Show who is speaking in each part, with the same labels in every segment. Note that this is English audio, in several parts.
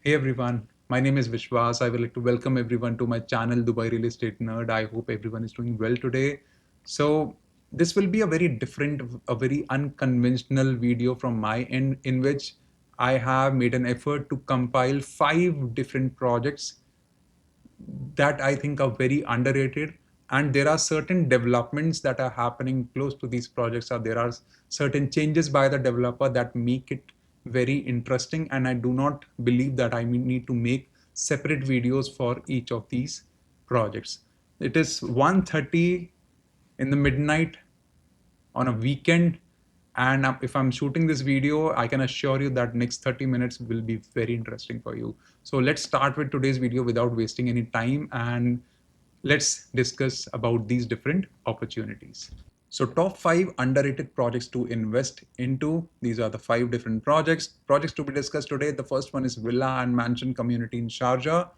Speaker 1: Hey everyone, my name is Viswaas. I would like to welcome everyone to my channel Dubai Real Estate Nerd. I hope everyone is doing well today. So, this will be a very different, a very unconventional video from my end, in which I have made an effort to compile 5 different projects that I think are very underrated. And there are certain developments that are happening close to these projects, or there are certain changes by the developer that make it very interesting. And I do not believe that I need to make separate videos for each of these projects. It is 1:30 in the midnight on a weekend, and if I'm shooting this video, I can assure you that next 30 minutes will be very interesting for you. So let's start with today's video without wasting any time, and let's discuss about these different opportunities. So top 5 underrated projects to invest into. These are the 5 different projects to be discussed today. The first one is villa and mansion community in Sharjah.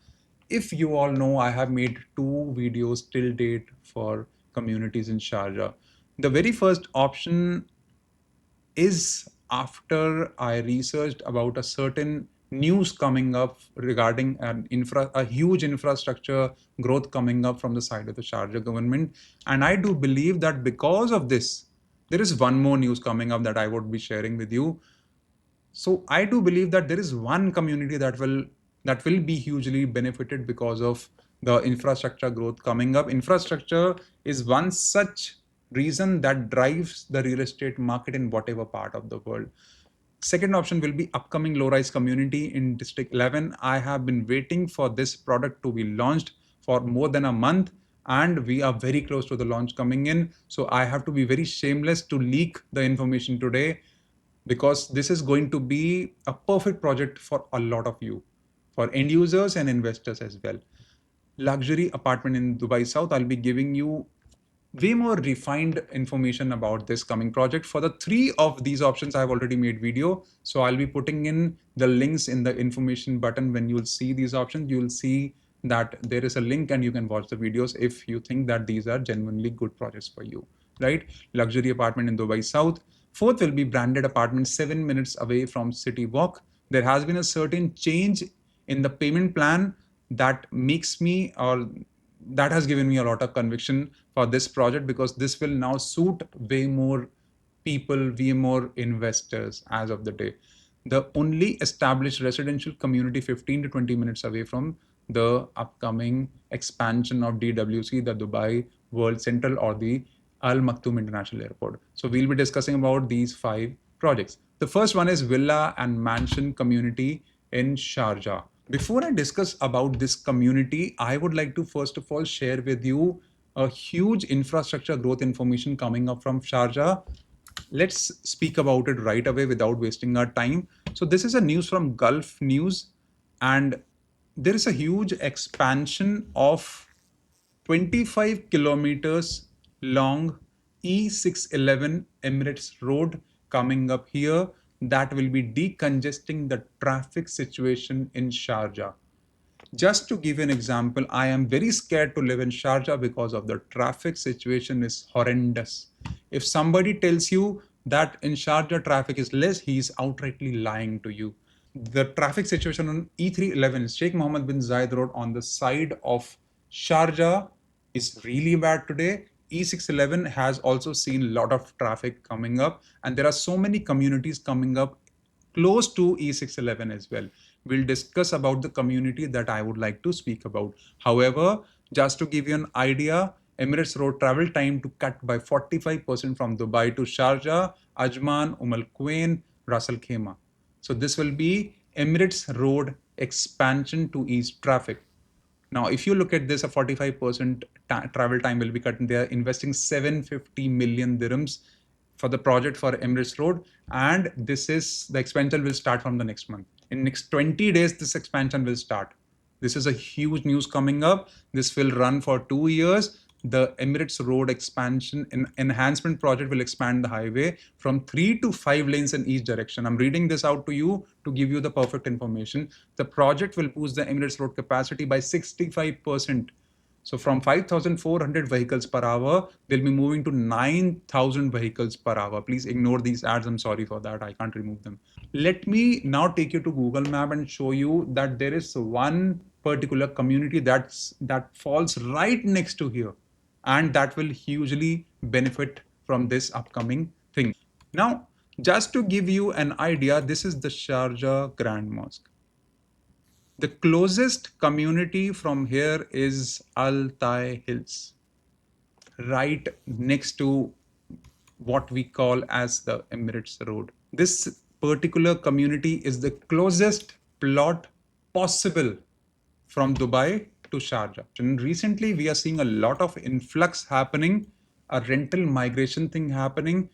Speaker 1: If you all know, I have made 2 videos till date for communities in Sharjah. The very first option is after I researched about a certain news coming up regarding a huge infrastructure growth coming up from the side of the Sharjah government. And I do believe that because of this, there is one more news coming up that I would be sharing with you. So I do believe that there is one community that will be hugely benefited because of the infrastructure growth coming up. Infrastructure is one such reason that drives the real estate market in whatever part of the world. Second option will be upcoming low-rise community in District 11. I have been waiting for this product to be launched for more than a month, and we are very close to the launch coming in. So I have to be very shameless to leak the information today, because this is going to be a perfect project for a lot of you, for end users and investors as well. Luxury apartment in Dubai South. I'll be giving you way more refined information about this coming project. For the 3 of these options, I've already made video. So I'll be putting in the links in the information button. When you'll see these options, you'll see that there is a link and you can watch the videos if you think that these are genuinely good projects for you, right? Luxury apartment in Dubai South. Fourth will be branded apartment 7 minutes away from City Walk. There has been a certain change in the payment plan that makes me, or that has given me a lot of conviction for this project, because this will now suit way more people, way more investors as of the day. The only established residential community 15 to 20 minutes away from the upcoming expansion of DWC, the Dubai World Central, or the Al Maktoum International Airport. So we'll be discussing about these 5 projects. The first one is villa and mansion community in Sharjah. Before I discuss about this community, I would like to first of all share with you a huge infrastructure growth information coming up from Sharjah. Let's speak about it right away without wasting our time. So this is a news from Gulf News, and there is a huge expansion of 25 kilometers long E611 Emirates Road coming up here that will be decongesting the traffic situation in Sharjah. Just to give you an example, I am very scared to live in Sharjah because of the traffic situation is horrendous. If somebody tells you that in Sharjah traffic is less, he is outrightly lying to you. The traffic situation on E311, Sheikh Mohammed bin Zayed Road on the side of Sharjah, is really bad today. E611 has also seen a lot of traffic coming up, and there are so many communities coming up close to E611 as well. We'll discuss about the community that I would like to speak about. However, just to give you an idea, Emirates Road travel time to cut by 45% from Dubai to Sharjah, Ajman, Al Quwain, Ras Al Khaimah. So this will be Emirates Road expansion to ease traffic. Now, if you look at this, a 45% travel time will be cut. They are investing 750 million dirhams for the project for Emirates Road, and this is the expansion will start from the next month. In next 20 days, this expansion will start. This is a huge news coming up. This will run for 2 years. The Emirates Road expansion enhancement project will expand the highway from 3 to 5 lanes in each direction. I'm reading this out to you to give you the perfect information. The project will boost the Emirates Road capacity by 65% So from 5,400 vehicles per hour, they'll be moving to 9,000 vehicles per hour. Please ignore these ads. I'm sorry for that. I can't remove them. Let me now take you to Google Map and show you that there is one particular community that falls right next to here, and that will hugely benefit from this upcoming thing. Now, just to give you an idea, this is the Sharjah Grand Mosque. The closest community from here is Al Tai Hills, right next to what we call as the Emirates Road. This particular community is the closest plot possible from Dubai to Sharjah. And recently, we are seeing a lot of influx happening, a rental migration thing happening.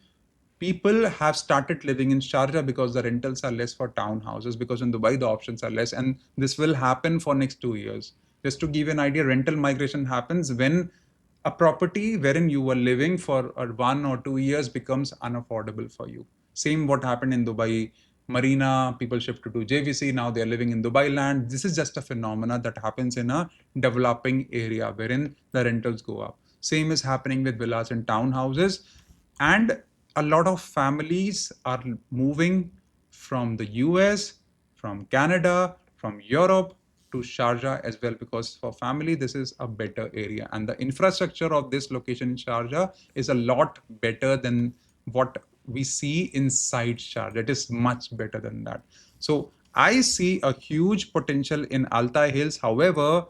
Speaker 1: People have started living in Sharjah because the rentals are less for townhouses, because in Dubai the options are less, and this will happen for next 2 years. Just to give you an idea, rental migration happens when a property wherein you were living for 1 or 2 years becomes unaffordable for you. Same what happened in Dubai Marina, people shifted to JVC, now they are living in Dubai land. This is just a phenomena that happens in a developing area wherein the rentals go up. Same is happening with villas and townhouses. And a lot of families are moving from the US, from Canada, from Europe to Sharjah as well, because for family, this is a better area. And the infrastructure of this location in Sharjah is a lot better than what we see inside Sharjah. It is much better than that. So I see a huge potential in Altai Hills. However,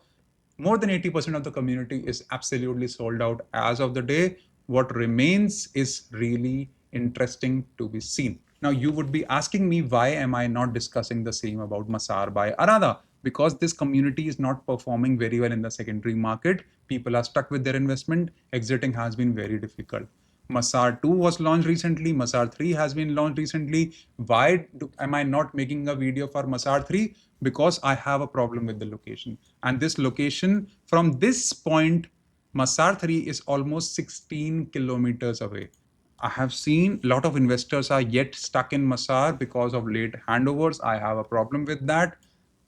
Speaker 1: more than 80% of the community is absolutely sold out as of the day. What remains is really interesting to be seen. Now, you would be asking me, why am I not discussing the same about Masar by Arada? Because this community is not performing very well in the secondary market. People are stuck with their investment. Exiting has been very difficult. Masar 2 was launched recently. Masar 3 has been launched recently. Am I not making a video for Masar 3? Because I have a problem with the location. And this location, from this point, Masar 3 is almost 16 kilometers away. I have seen a lot of investors are yet stuck in Masar because of late handovers. I have a problem with that.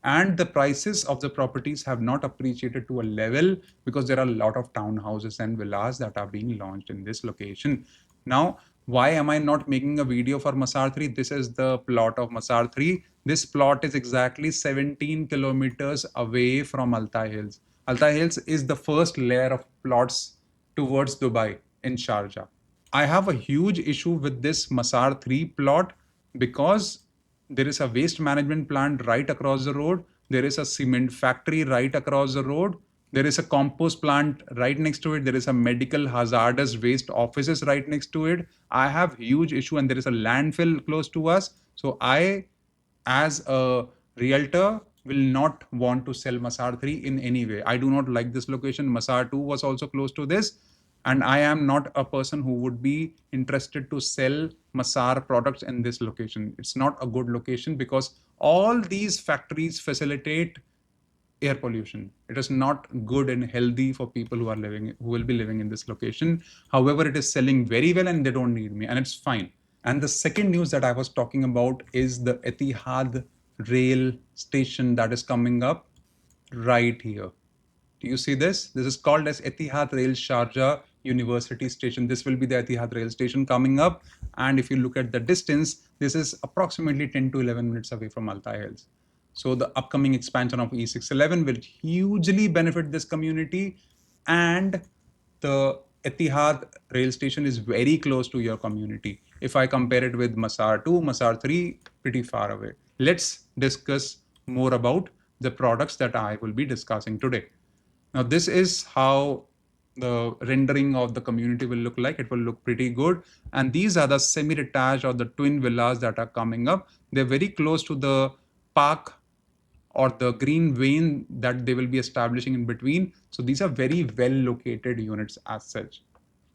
Speaker 1: And the prices of the properties have not appreciated to a level because there are a lot of townhouses and villas that are being launched in this location. Now, why am I not making a video for Masar 3? This is the plot of Masar 3. This plot is exactly 17 kilometers away from Altai Hills. Altai Hills is the first layer of plots towards Dubai in Sharjah. I have a huge issue with this Masar 3 plot because there is a waste management plant right across the road. There is a cement factory right across the road. There is a compost plant right next to it. There is a medical hazardous waste offices right next to it. I have huge issue, and there is a landfill close to us. So I, as a realtor, will not want to sell Masar 3 in any way. I do not like this location. Masar 2 was also close to this. And I am not a person who would be interested to sell Masar products in this location. It's not a good location because all these factories facilitate air pollution. It is not good and healthy for people who will be living in this location. However, it is selling very well and they don't need me, and it's fine. And the second news that I was talking about is the Etihad rail station that is coming up right here. Do you see this? This is called as Etihad Rail Sharjah University Station. This will be the Etihad Rail Station coming up. And if you look at the distance, this is approximately 10 to 11 minutes away from Altai Hills. So the upcoming expansion of E611 will hugely benefit this community. And the Etihad rail station is very close to your community. If I compare it with Masar 2, Masar 3, pretty far away. Let's discuss more about the products that I will be discussing today. Now, this is how the rendering of the community will look like. It will look pretty good. And these are the semi-detached or the twin villas that are coming up. They're very close to the park or the green vein that they will be establishing in between. So these are very well located units as such.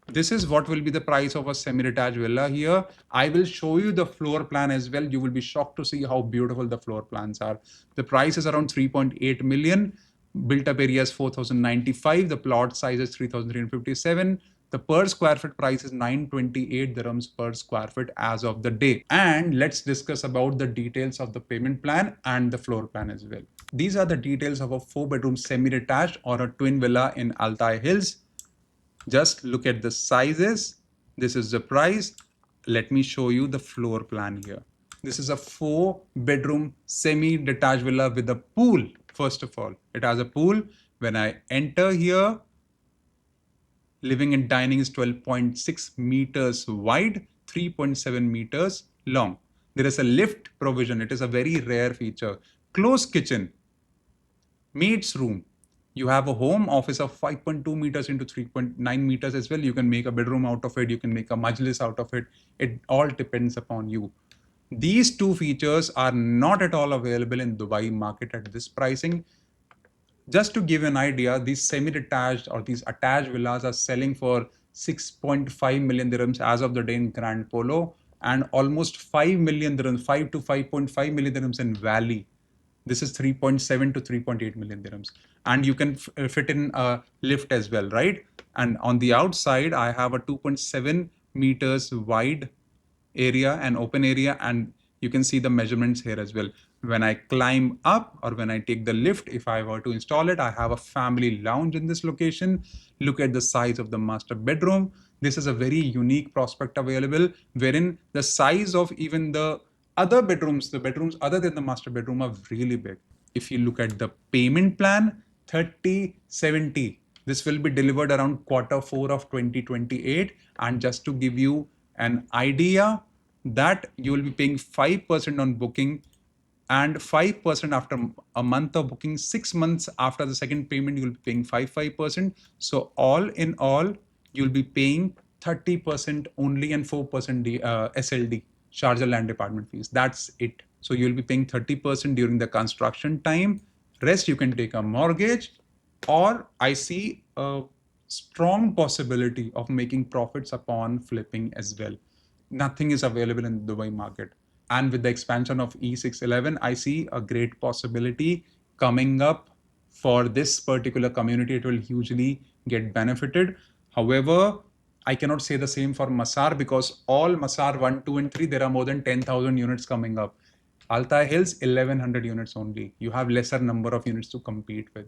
Speaker 1: This is what will be the price of a semi-detached villa here. I will show you the floor plan as well. You will be shocked to see how beautiful the floor plans are. The price is around 3.8 million. Built up area is 4,095. The plot size is 3,357. The per square foot price is 928 dirhams per square foot as of the day. And let's discuss about the details of the payment plan and the floor plan as well. These are the details of a 4-bedroom semi-detached or a twin villa in Altai Hills. Just look at the sizes. This is the price. Let me show you the floor plan here. This is a 4-bedroom semi-detached villa with a pool. First of all, it has a pool. When I enter here, living and dining is 12.6 meters wide, 3.7 meters long. There is a lift provision. It is a very rare feature. Closed kitchen, maid's room. You have a home office of 5.2 meters into 3.9 meters as well. You can make a bedroom out of it. You can make a majlis out of it. It all depends upon you. These two features are not at all available in Dubai market at this pricing. Just to give an idea, these semi-detached or these attached villas are selling for 6.5 million dirhams as of the day in Grand Polo, and almost 5 million dirhams, 5 to 5.5 million dirhams in Valley. This is 3.7 to 3.8 million dirhams. And you can fit in a lift as well, right? And on the outside, I have a 2.7 meters wide area and open area, and you can see the measurements here as well. When I climb up or when I take the lift, if I were to install it, I have a family lounge in this location. Look at the size of the master bedroom. This is a very unique prospect available, wherein the size of even the other bedrooms, the bedrooms other than the master bedroom, are really big. If you look at the payment plan, 30/70. This will be delivered around Q4 of 2028. And just to give you an idea, that you will be paying 5% on booking and 5% after a month of booking. 6 months after the second payment, you'll be paying 5%. So all in all, you'll be paying 30% only and 4% SLD, Sharjah Land Department fees. That's it. So you'll be paying 30% during the construction time. Rest you can take a mortgage, or I see a strong possibility of making profits upon flipping as well. Nothing is available in the Dubai market. And with the expansion of E611, I see a great possibility coming up for this particular community. It will hugely get benefited. However, I cannot say the same for Masar, because all Masar 1, 2, and 3, there are more than 10,000 units coming up. Altai Hills, 1100 units only. You have lesser number of units to compete with,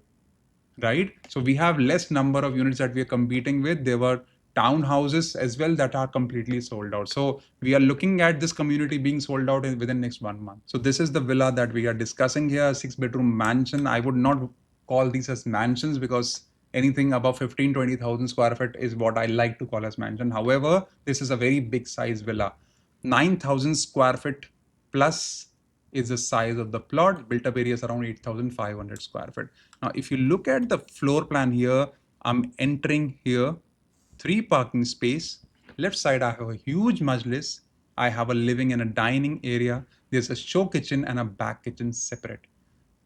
Speaker 1: right? So we have less number of units that we are competing with. There were townhouses as well that are completely sold out. So we are looking at this community being sold out within next 1 month. So this is the villa that we are discussing here, 6-bedroom mansion. I would not call these as mansions, because anything above 15-20,000 square feet is what I like to call as mansion. However, this is a very big size villa. 9,000 square feet plus is the size of the plot. Built up area is around 8,500 square feet. Now, if you look at the floor plan here, I'm entering here 3 parking space. Left side, I have a huge majlis. I have a living and a dining area. There's a show kitchen and a back kitchen separate.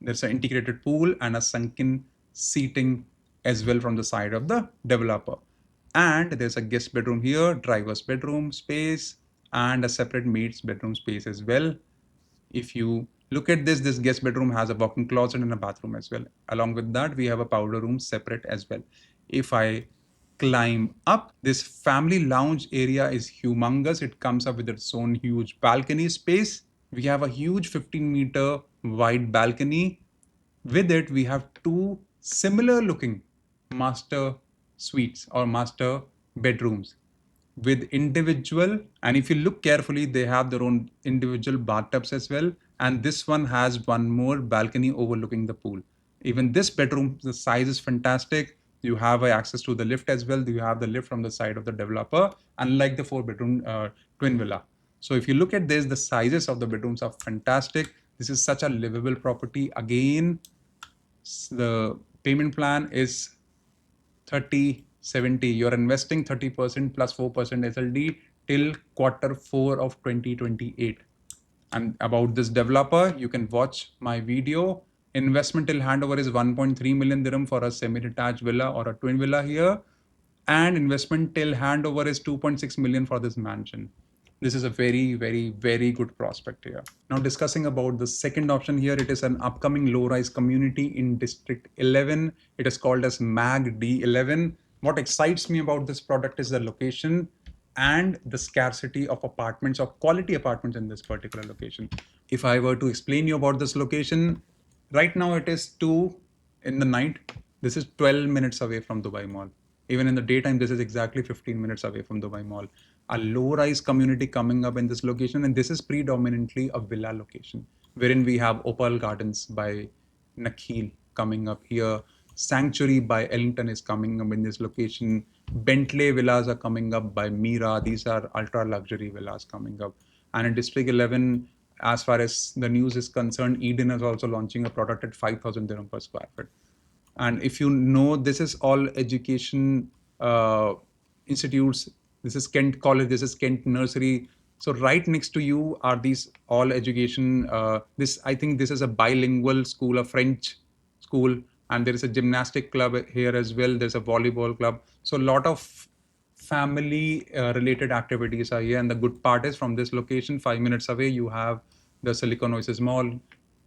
Speaker 1: There's an integrated pool and a sunken seating as well from the side of the developer. And there's a guest bedroom here, driver's bedroom space, and a separate maid's bedroom space as well. If you look at this guest bedroom has a walk-in closet and a bathroom as well. Along with that, we have a powder room separate as well. If I climb up, this family lounge area is humongous. It comes up with its own huge balcony space. We have a huge 15-meter wide balcony. With it, we have 2 similar looking master suites or master bedrooms with individual, and if you look carefully, they have their own individual bathtubs as well. And this one has one more balcony overlooking the pool. Even this bedroom, the size is fantastic. You have access to the lift as well. You have the lift from the side of the developer, unlike the 4-bedroom twin villa. So if you look at this, the sizes of the bedrooms are fantastic. This is such a livable property. Again, the payment plan is 30/70. You're investing 30% plus 4% SLD till Q4 of 2028. And about this developer, you can watch my video. Investment till handover is 1.3 million dirham for a semi-detached villa or a twin villa here. And investment till handover is 2.6 million for this mansion. This is a very, very, very good prospect here. Now discussing about the second option here, it is an upcoming low-rise community in District 11. It is called as MAG D11. What excites me about this product is the location and the scarcity of apartments, of quality apartments in this particular location. If I were to explain you about this location, right now it is 2 in the night. This is 12 minutes away from Dubai Mall. Even in the daytime, this is exactly 15 minutes away from Dubai Mall. A low-rise community coming up in this location, and this is predominantly a villa location, wherein we have Opal Gardens by Nakhil coming up here. Sanctuary by Ellington is coming up in this location. Bentley villas are coming up by Mira. These are ultra luxury villas coming up. And in District 11, as far as the news is concerned, Eden is also launching a product at 5,000 dirham per square foot. And if you know, this is all education institutes. This is Kent College, this is Kent Nursery. So right next to you are these all education. This, I think this is a bilingual school, a French school, and there is a gymnastic club here as well. There's a volleyball club. So a lot of family related activities are here. And the good part is, from this location, 5 minutes away, you have the Silicon Oasis Mall.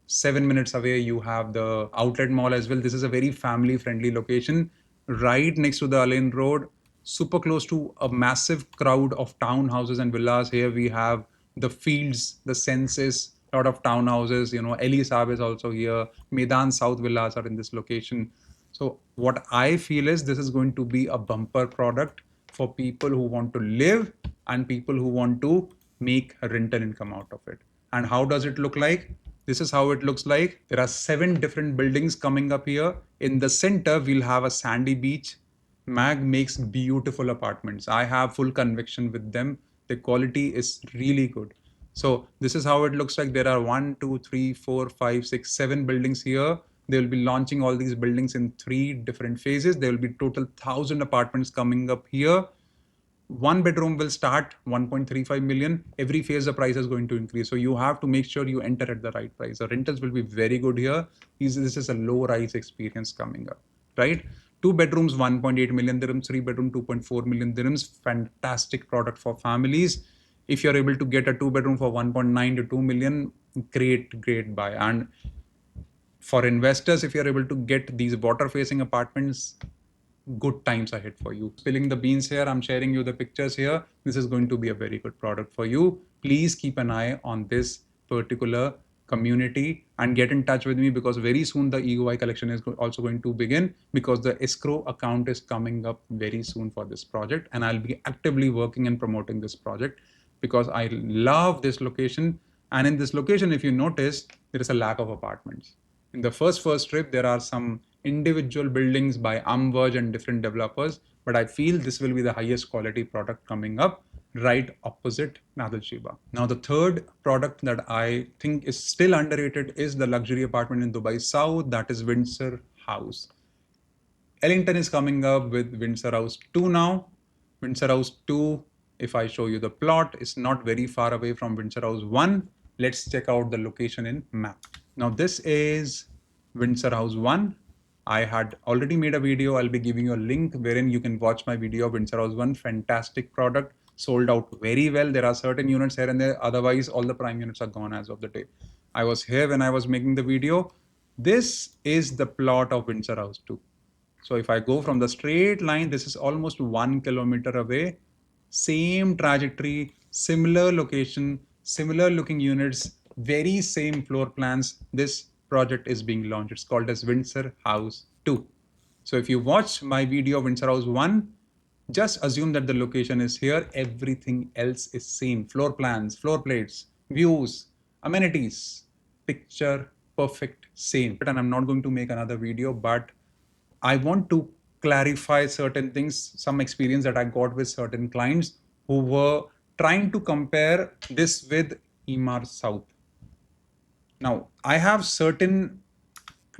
Speaker 1: 7 minutes away, you have the outlet mall as well. This is a very family friendly location right next to the Alain Road, super close to a massive crowd of townhouses and villas. Here we have the fields, the census, a lot of townhouses. You know, Ali Saab is also here. Medan South villas are in this location. So what I feel is, this is going to be a bumper product for people who want to live and people who want to make a rental income out of it. And how does it look like? This is how it looks like. There are 7 different buildings coming up here. In the center, we'll have a sandy beach. Mag makes beautiful apartments. I have full conviction with them. The quality is really good. So this is how it looks like. There are 1, 2, 3, 4, 5, 6, 7 buildings here. They will be launching all these buildings in 3 different phases. There will be total 1,000 apartments coming up here. One bedroom will start 1.35 million. Every phase the price is going to increase, so you have to make sure you enter at the right price. The rentals will be very good here. This is a low rise experience coming up, right? 2 bedrooms 1.8 million dirhams, 3 bedroom 2.4 million dirhams. Fantastic product for families. If you're able to get a 2 bedroom for 1.9 to 2 million, great buy. And for investors, if you're able to get these water facing apartments, good times ahead for you. Spilling the beans here, I'm sharing you the pictures here. This is going to be a very good product for you. Please keep an eye on this particular community and get in touch with me, because very soon the EOI collection is also going to begin, because the escrow account is coming up very soon for this project, and I'll be actively working and promoting this project because I love this location. And in this location, if you notice, there is a lack of apartments. In the first strip, there are some individual buildings by Amverge and different developers, but I feel this will be the highest quality product coming up right opposite Nadal Sheba. Now, the third product that I think is still underrated is the luxury apartment in Dubai South, that is Windsor House. Ellington is coming up with Windsor House 2 now. Windsor House 2, if I show you the plot, is not very far away from Windsor House 1. Let's check out the location in map. Now this is Windsor House 1. I had already made a video. I'll be giving you a link wherein you can watch my video of Windsor House 1. Fantastic product. Sold out very well. There are certain units here and there. Otherwise, all the prime units are gone as of the day. I was here when I was making the video. This is the plot of Windsor House 2. So if I go from the straight line, this is almost 1 kilometer away. Same trajectory, similar location, similar looking units, very same floor plans. This project is being launched. It's called as Windsor House 2. So if you watch my video of Windsor House 1, just assume that the location is here. Everything else is same. Floor plans, floor plates, views, amenities, picture perfect, same. And I'm not going to make another video, but I want to clarify certain things, some experience that I got with certain clients who were trying to compare this with Emaar South. Now, I have certain,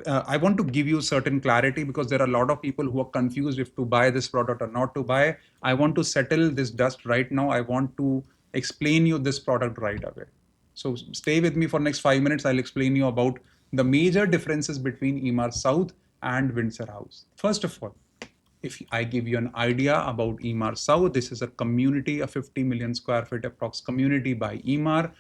Speaker 1: I want to give you certain clarity, because there are a lot of people who are confused if to buy this product or not to buy. I want to settle this dust right now. I want to explain you this product right away. So stay with me for next 5 minutes. I'll explain you about the major differences between Emaar South and Windsor House. First of all, if I give you an idea about Emaar South, this is a community, a 50 million square feet approx community by Emaar.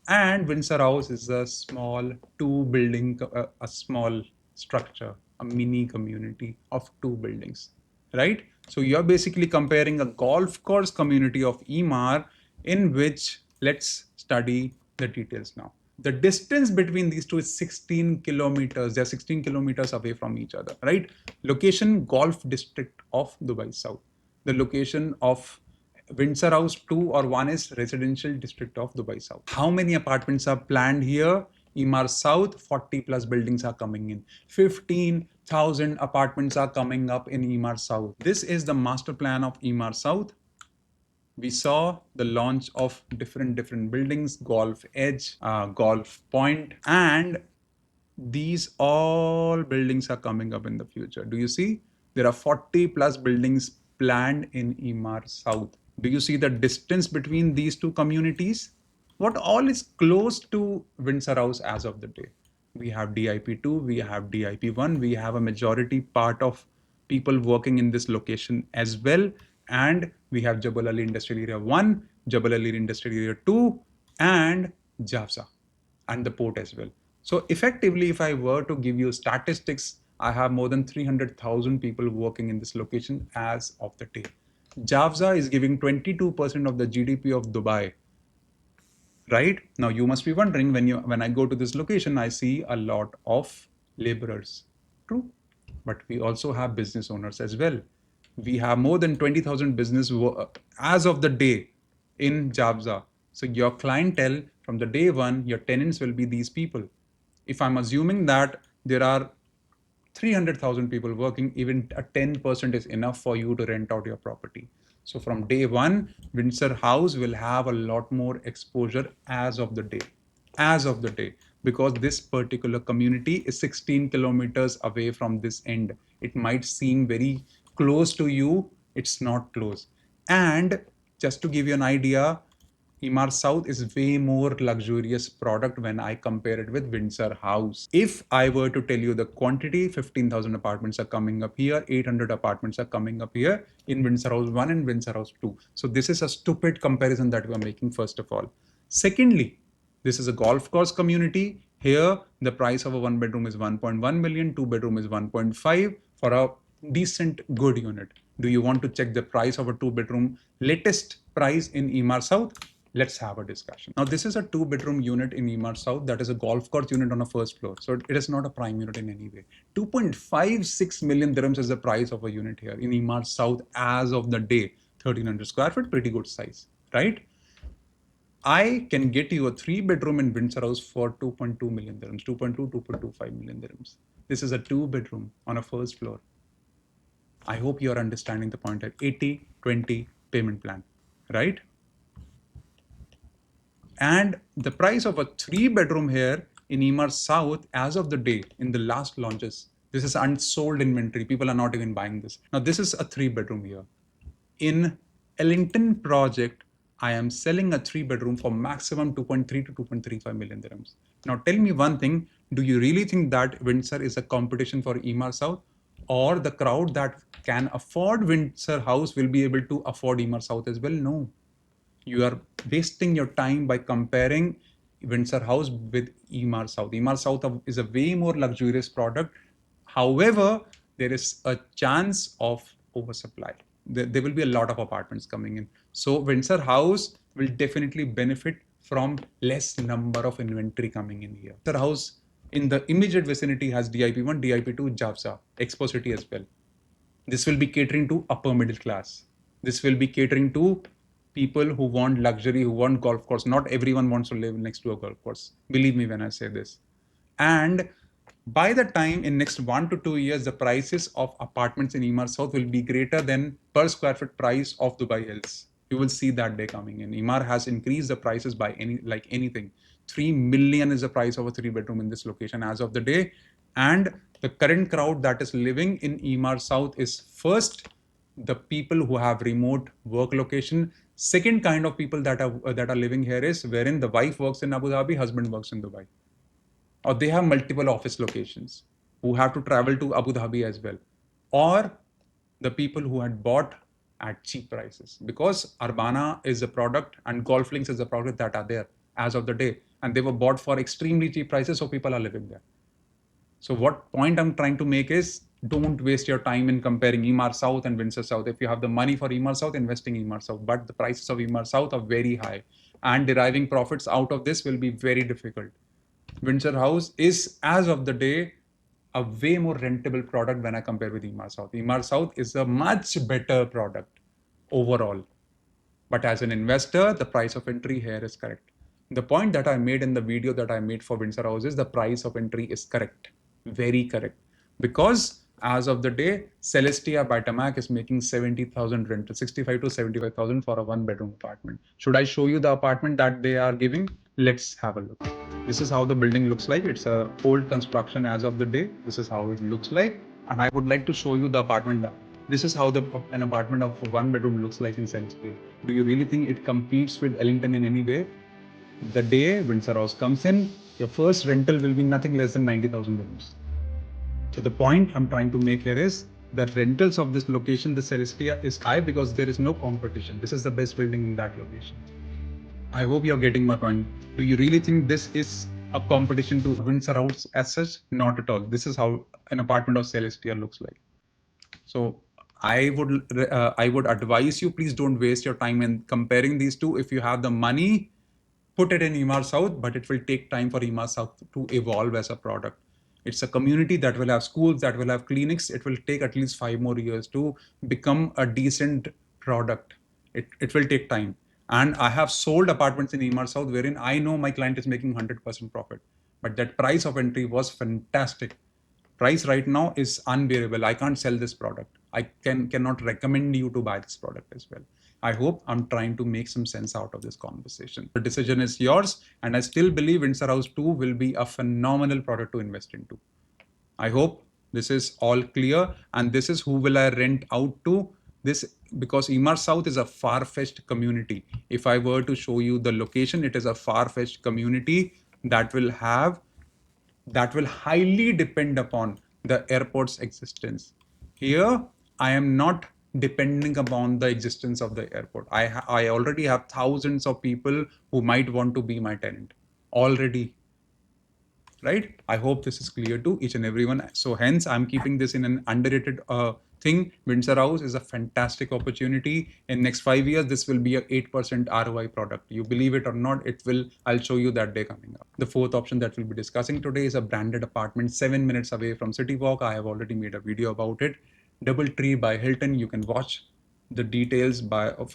Speaker 1: And Windsor House is a small a small structure, a mini community of 2 buildings, right? So you're basically comparing a golf course community of Emaar in which let's study the details now. The distance between these two is 16 kilometers. They're 16 kilometers away from each other, right? Location Golf District of Dubai South. The location of Windsor House 2 or 1 is Residential District of Dubai South. How many apartments are planned here? Emaar South, 40 plus buildings are coming in. 15,000 apartments are coming up in Emaar South. This is the master plan of Emaar South. We saw the launch of different buildings, Golf Edge, Golf Point, and these all buildings are coming up in the future. Do you see? There are 40 plus buildings planned in Emaar South. Do you see the distance between these two communities? What all is close to Windsor House as of the day? We have DIP2, we have DIP1, we have a majority part of people working in this location as well. And we have Jabal Ali Industrial Area 1, Jabal Ali Industrial Area 2, and Jafza, and the port as well. So effectively, if I were to give you statistics, I have more than 300,000 people working in this location as of the day. Jafza is giving 22% of the GDP of Dubai. Right? Now you must be wondering, when I go to this location, I see a lot of laborers. True. But we also have business owners as well. We have more than 20,000 business as of the day in Jabza. So your clientele from the day one, your tenants will be these people. If I'm assuming that there are 300,000 people working, even a 10% is enough for you to rent out your property. So from day one, Windsor House will have a lot more exposure as of the day. As of the day, because this particular community is 16 kilometers away from this end. It might seem very close to you, it's not close. And just to give you an idea, Emaar South is way more luxurious product when I compare it with Windsor House. If I were to tell you the quantity, 15,000 apartments are coming up here, 800 apartments are coming up here in Windsor House 1 and Windsor House 2. So this is a stupid comparison that we are making, first of all. Secondly, this is a golf course community. Here, the price of a one bedroom is 1.1 million, two bedroom is 1.5 for a decent good unit. Do you want to check the price of a two bedroom latest price in Emaar South? Let's have a discussion. Now, this is a two bedroom unit in Emaar South. That is a golf course unit on a first floor. So it is not a prime unit in any way. 2.56 million dirhams is the price of a unit here in Emaar South as of the day. 1300 square feet, pretty good size, right? I can get you a three bedroom in Windsor House for 2.2 million dirhams, 2.25 million dirhams. This is a two bedroom on a first floor. I hope you are understanding the point at 80-20 payment plan, right? And the price of a three bedroom here in Emaar South as of the day in the last launches, this is unsold inventory. People are not even buying this. Now, this is a three bedroom here. In Ellington project, I am selling a three bedroom for maximum 2.3 to 2.35 million dirhams. Now, tell me one thing. Do you really think that Windsor is a competition for Emaar South? Or the crowd that can afford Windsor House will be able to afford Emaar South as well? No. You are wasting your time by comparing Windsor House with Emaar South. Emaar South is a way more luxurious product. However, there is a chance of oversupply. There will be a lot of apartments coming in. So Windsor House will definitely benefit from less number of inventory coming in here. Windsor House in the immediate vicinity has DIP1, DIP2, Jafza, Expo City as well. This will be catering to upper middle class. This will be catering to people who want luxury, who want golf course. Not everyone wants to live next to a golf course. Believe me when I say this. And by the time in next 1 to 2 years, the prices of apartments in Emaar South will be greater than per square foot price of Dubai Hills. You will see that day coming in. Emaar has increased the prices by anything. 3 million is the price of a three bedroom in this location as of the day. And the current crowd that is living in Emaar South is first the people who have remote work location. Second kind of people that are living here is wherein the wife works in Abu Dhabi, husband works in Dubai, or they have multiple office locations who have to travel to Abu Dhabi as well, or the people who had bought at cheap prices, because Arbana is a product and Golf Links is a product that are there as of the day, and they were bought for extremely cheap prices, so people are living there. So what point I'm trying to make is Don't waste your time in comparing Emaar South and Windsor South. If you have the money for Emaar South, investing in Emaar South. But the prices of Emaar South are very high, and deriving profits out of this will be very difficult. Windsor House is, as of the day, a way more rentable product when I compare with Emaar South. Emaar South is a much better product overall. But as an investor, the price of entry here is correct. The point that I made in the video that I made for Windsor House is the price of entry is correct, very correct. Because as of the day, Celestia by Tamac is making 70,000 rental, 65 to 75,000 for a one-bedroom apartment. Should I show you the apartment that they are giving? Let's have a look. This is how the building looks like. It's a old construction as of the day. This is how it looks like. And I would like to show you the apartment now. This is how an apartment of one bedroom looks like in Salisbury. Do you really think it competes with Ellington in any way? The day Windsor House comes in, your first rental will be nothing less than 90,000 dirhams. So the point I'm trying to make here is that rentals of this location, the Celestia, is high because there is no competition. This is the best building in that location. I hope you're getting my point. Do you really think this is a competition to Windsor House as such? Not at all. This is how an apartment of Celestia looks like. So I would advise you, please don't waste your time in comparing these two. If you have the money, put it in Emaar South, but it will take time for Emaar South to evolve as a product. It's a community that will have schools, that will have clinics. It will take at least 5 more years to become a decent product. It will take time. And I have sold apartments in Emaar South wherein I know my client is making 100% profit. But that price of entry was fantastic. Price right now is unbearable. I can't sell this product. I cannot recommend you to buy this product as well. I hope I'm trying to make some sense out of this conversation. The decision is yours, and I still believe Windsor House 2 will be a phenomenal product to invest into. I hope this is all clear, and this is who will I rent out to. This because Emaar South is a far-fetched community. If I were to show you the location, it is a far-fetched community that will highly depend upon the airport's existence. Here, I am not depending upon the existence of the airport. I already have thousands of people who might want to be my tenant already. Right? I hope this is clear to each and everyone. So hence, I'm keeping this in an underrated thing. Windsor House is a fantastic opportunity. In next 5 years, this will be a 8% ROI product. You believe it or not, it will. I'll show you that day coming up. The fourth option that we'll be discussing today is a branded apartment 7 minutes away from City Walk. I have already made a video about it. DoubleTree by Hilton. You can watch the details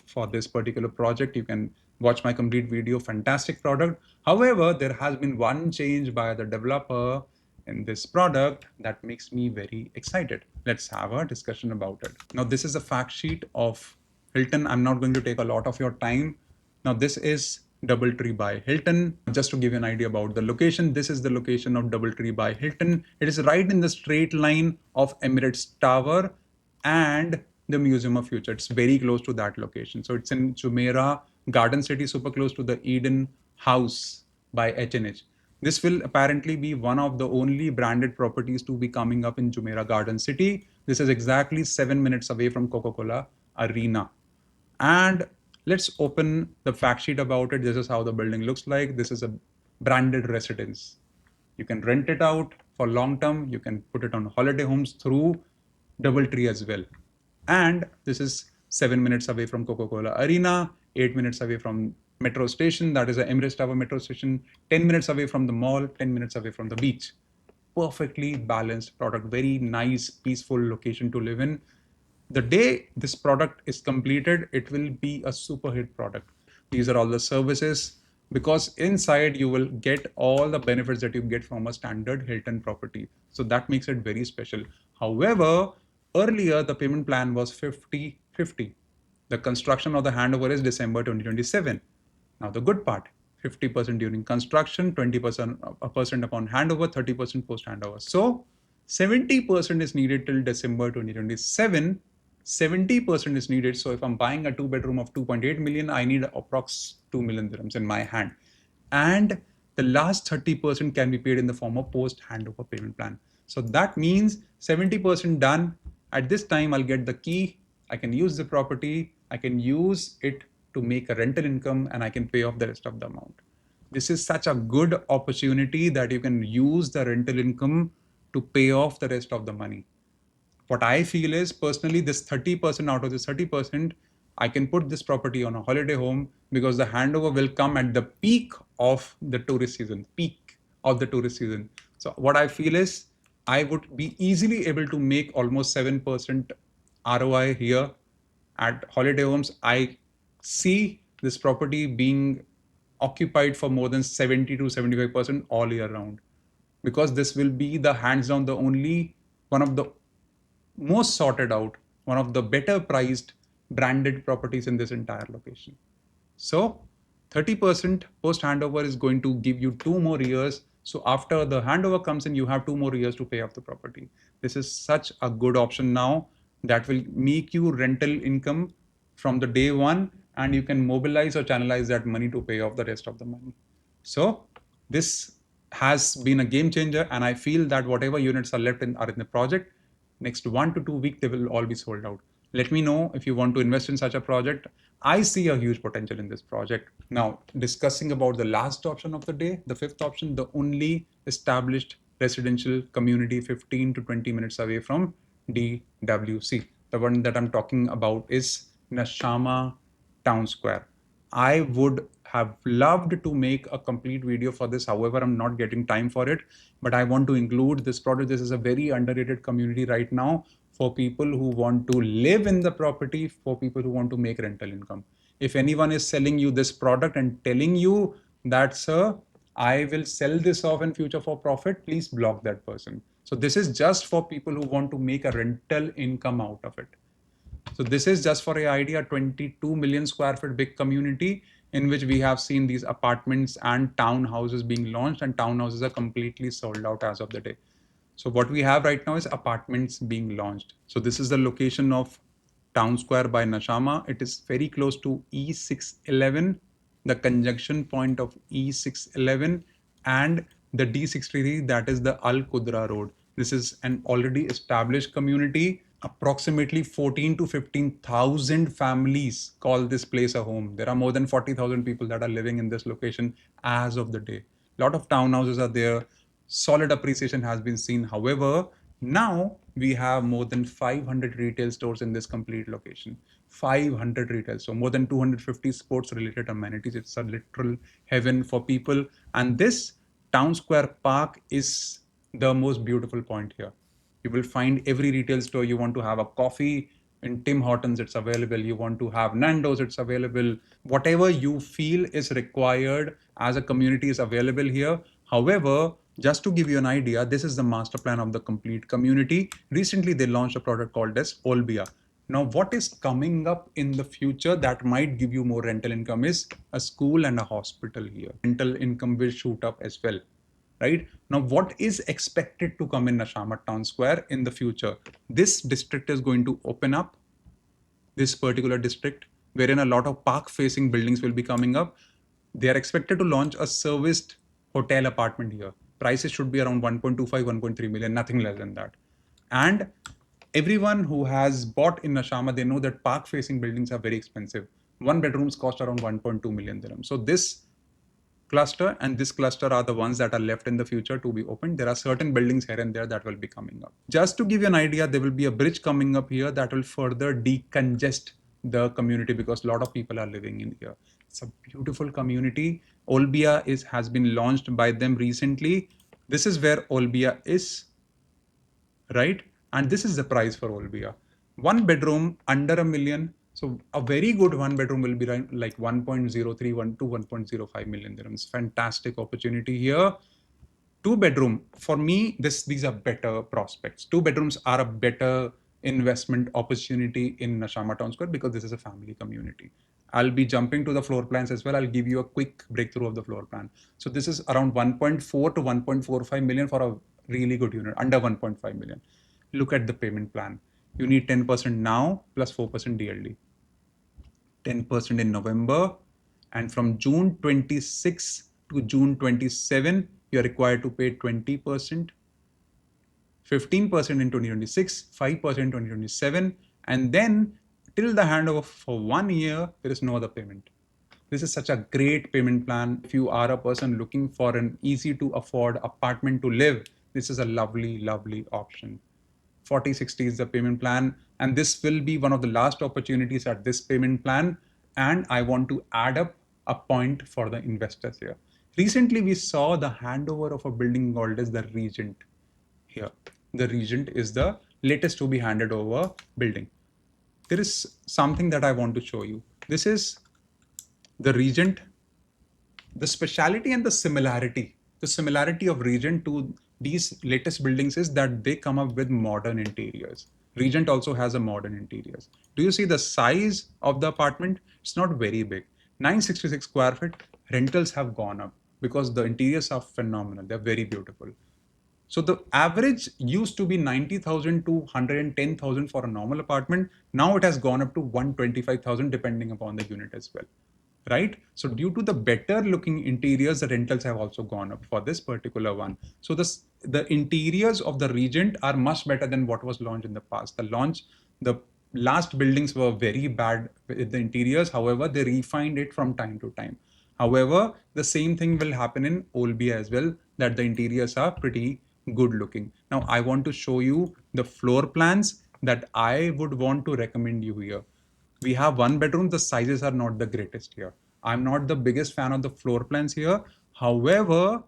Speaker 1: for this particular project. You can watch my complete video. Fantastic product. However, there has been one change by the developer in this product that makes me very excited. Let's have a discussion about it. Now, this is a fact sheet of Hilton. I'm not going to take a lot of your time. Now, this is DoubleTree by Hilton. Just to give you an idea about the location, this is the location of DoubleTree by Hilton. It is right in the straight line of Emirates Tower and the Museum of Future. It's very close to that location. So it's in Jumeirah, Garden City, super close to the Eden House by H&H. This will apparently be one of the only branded properties to be coming up in Jumeirah Garden City. This is exactly 7 minutes away from Coca-Cola Arena. And let's open the fact sheet about it. This is how the building looks like. This is a branded residence. You can rent it out for long term. You can put it on holiday homes through DoubleTree as well. And this is 7 minutes away from Coca-Cola Arena, 8 minutes away from metro station, that is the Emirates Tower metro station, 10 minutes away from the mall, 10 minutes away from the beach. Perfectly balanced product, very nice, peaceful location to live in. The day this product is completed, it will be a super hit product. These are all the services, because inside you will get all the benefits that you get from a standard Hilton property. So that makes it very special. However, earlier the payment plan was 50-50. The construction of the handover is December 2027. Now the good part, 50% during construction, 20% upon handover, 30% post handover. So 70% is needed till December 2027. 70% is needed. So if I'm buying a 2-bedroom of 2.8 million, I need approx 2 million dirhams in my hand. And the last 30% can be paid in the form of post handover payment plan. So that means 70% done. At this time, I'll get the key. I can use the property. I can use it to make a rental income, and I can pay off the rest of the amount. This is such a good opportunity that you can use the rental income to pay off the rest of the money. What I feel is personally, this 30% out of this 30%, I can put this property on a holiday home because the handover will come at the peak of the tourist season, peak of the tourist season. So what I feel is I would be easily able to make almost 7% ROI here at holiday homes. I see this property being occupied for more than 70 to 75% all year round, because this will be the hands down the only one of the most sorted out, one of the better priced branded properties in this entire location. So 30% post handover is going to give you 2 more years. So after the handover comes in, you have 2 more years to pay off the property. This is such a good option now that will make you rental income from the day one, and you can mobilize or channelize that money to pay off the rest of the money. So this has been a game changer, and I feel that whatever units are left are in the project, next 1 to 2 weeks they will all be sold out. Let me know if you want to invest in such a project. I see a huge potential in this project. Now, discussing about the last option of the day, the fifth option, the only established residential community 15 to 20 minutes away from DWC. The one that I'm talking about is Nashama Town Square. I would have loved to make a complete video for this. However, I'm not getting time for it, but I want to include this product. This is a very underrated community right now for people who want to live in the property, for people who want to make rental income. If anyone is selling you this product and telling you that, sir, I will sell this off in future for profit, please block that person. So this is just for people who want to make a rental income out of it. So this is just for an idea, 22 million square feet big community in which we have seen these apartments and townhouses being launched, and townhouses are completely sold out as of the day. So what we have right now is apartments being launched. So this is the location of Town Square by Nashama. It is very close to E611, the conjunction point of E611 and the D63, that is the Al Qudra Road. This is an already established community. Approximately 14 to 15,000 families call this place a home. There are more than 40,000 people that are living in this location as of the day. A lot of townhouses are there. Solid appreciation has been seen. However, now we have more than 500 retail stores in this complete location. 500 retail, so more than 250 sports related amenities. It's a literal heaven for people. And this Town Square Park is the most beautiful point here. You will find every retail store. You want to have a coffee in Tim Hortons, it's available. You want to have Nando's, it's available. Whatever you feel is required as a community is available here. However, just to give you an idea, this is the master plan of the complete community. Recently, they launched a product called as Olbia. Now, what is coming up in the future that might give you more rental income is a school and a hospital here. Rental income will shoot up as well. Right now, what is expected to come in Nashama Town Square in the future? This district is going to open up, this particular district, wherein a lot of park facing buildings will be coming up. They are expected to launch a serviced hotel apartment here. Prices should be around 1.25, 1.3 million, nothing less than that. And everyone who has bought in Nashama, they know that park facing buildings are very expensive. One bedrooms cost around 1.2 million dirhams. So this cluster and this cluster are the ones that are left in the future to be opened. There are certain buildings here and there that will be coming up. Just to give you an idea, there will be a bridge coming up here that will further decongest the community because a lot of people are living in here. It's a beautiful community. Olbia has been launched by them recently. This is where Olbia is, right? And this is the price for Olbia. One bedroom under a million. So a very good one bedroom will be like 1.031 to 1.05 million dirhams. Fantastic opportunity here. Two bedroom, for me, these are better prospects. Two bedrooms are a better investment opportunity in Nashama Town Square because this is a family community. I'll be jumping to the floor plans as well. I'll give you a quick breakthrough of the floor plan. So this is around 1.4 to 1.45 million for a really good unit, under 1.5 million. Look at the payment plan. You need 10% now plus 4% DLD. 10% in November, and from June 26 to June 27, you're required to pay 20%, 15% in 2026, 5% in 2027, and then till the handover for 1 year, there is no other payment. This is such a great payment plan. If you are a person looking for an easy to afford apartment to live, this is a lovely, lovely option. 40/60 is the payment plan, and this will be one of the last opportunities at this payment plan. And I want to add up a point for the investors here. Recently, we saw the handover of a building called as the Regent here. The Regent is the latest to be handed over building. There is something that I want to show you. This is the Regent. The speciality and the similarity of Regent to these latest buildings is that they come up with modern interiors. Regent also has a modern interiors. Do you see the size of the apartment? It's not very big. 966 square feet. Rentals have gone up because the interiors are phenomenal. They're very beautiful. So the average used to be 90,000 to 110,000 for a normal apartment. Now it has gone up to 125,000 depending upon the unit as well, right? So due to the better looking interiors, the rentals have also gone up for this particular one. So the interiors of the Regent are much better than what was launched in the past. The last buildings were very bad with the interiors. However, they refined it from time to time. However, the same thing will happen in Olbia as well, that the interiors are pretty good looking. Now, I want to show you the floor plans that I would want to recommend you here. We have one bedroom. The sizes are not the greatest here. I'm not the biggest fan of the floor plans here. However,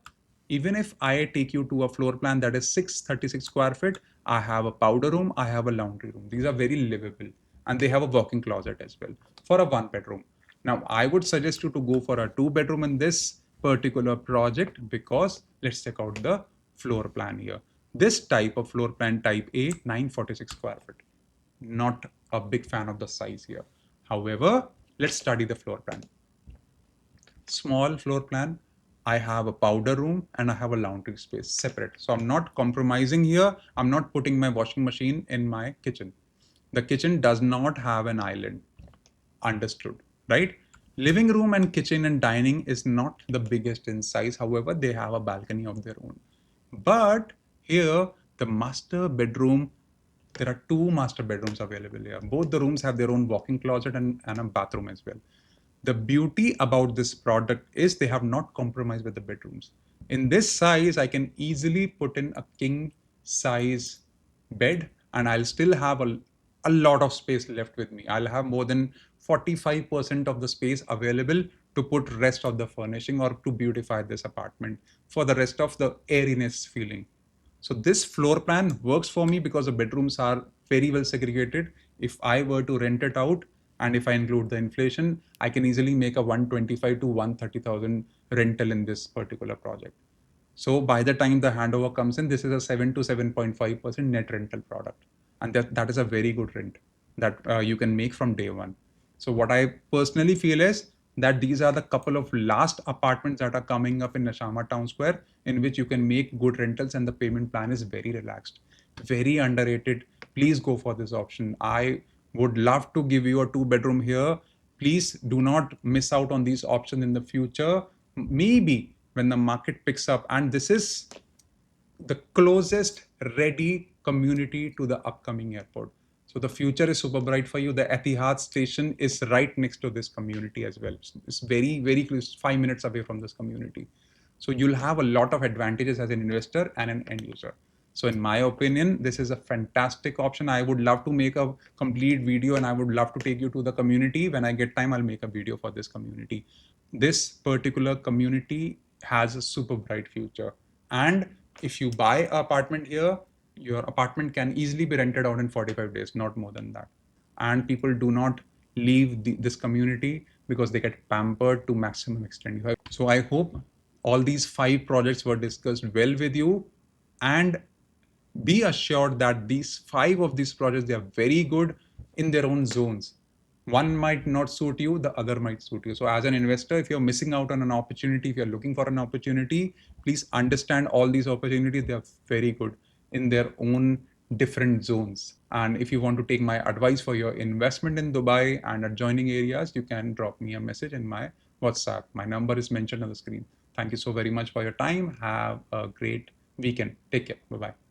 Speaker 1: even if I take you to a floor plan that is 636 square feet, I have a powder room, I have a laundry room. These are very livable, and they have a walk-in closet as well for a one bedroom. Now, I would suggest you to go for a two bedroom in this particular project, because let's check out the floor plan here. This type of floor plan, type A, 946 square feet. Not a big fan of the size here. However, let's study the floor plan. Small floor plan. I have a powder room and I have a laundry space separate. So I'm not compromising here. I'm not putting my washing machine in my kitchen. The kitchen does not have an island. Understood, right? Living room and kitchen and dining is not the biggest in size. However, they have a balcony of their own. But here, the master bedroom, there are two master bedrooms available here. Both the rooms have their own walk-in closet and a bathroom as well. The beauty about this product is they have not compromised with the bedrooms. In this size, I can easily put in a king size bed, and I'll still have a lot of space left with me. I'll have more than 45% of the space available to put rest of the furnishing or to beautify this apartment for the rest of the airiness feeling. So this floor plan works for me because the bedrooms are very well segregated. If I were to rent it out, and if I include the inflation, I can easily make a 125 to 130,000 rental in this particular project. So by the time the handover comes in, this is a 7 to 7.5% net rental product. And that is a very good rent that you can make from day one. So what I personally feel is that these are the couple of last apartments that are coming up in Nashama Town Square, in which you can make good rentals, and the payment plan is very relaxed, very underrated. Please go for this option. I would love to give you a two bedroom here. Please do not miss out on these options in the future. Maybe when the market picks up, and this is the closest ready community to the upcoming airport. So the future is super bright for you. The Etihad station is right next to this community as well. It's very, very close, 5 minutes away from this community. So you'll have a lot of advantages as an investor and an end user. So in my opinion, this is a fantastic option. I would love to make a complete video, and I would love to take you to the community. When I get time, I'll make a video for this community. This particular community has a super bright future. And if you buy an apartment here, your apartment can easily be rented out in 45 days, not more than that. And people do not leave this community because they get pampered to maximum extent. So I hope all these 5 projects were discussed well with you, and be assured that these 5 of these projects, they are very good in their own zones. One might not suit you, the other might suit you. So as an investor, if you're missing out on an opportunity, if you're looking for an opportunity, please understand all these opportunities, they are very good in their own different zones. And if you want to take my advice for your investment in Dubai and adjoining areas, you can drop me a message in my WhatsApp. My number is mentioned on the screen. Thank you so very much for your time. Have a great weekend. Take care. Bye-bye.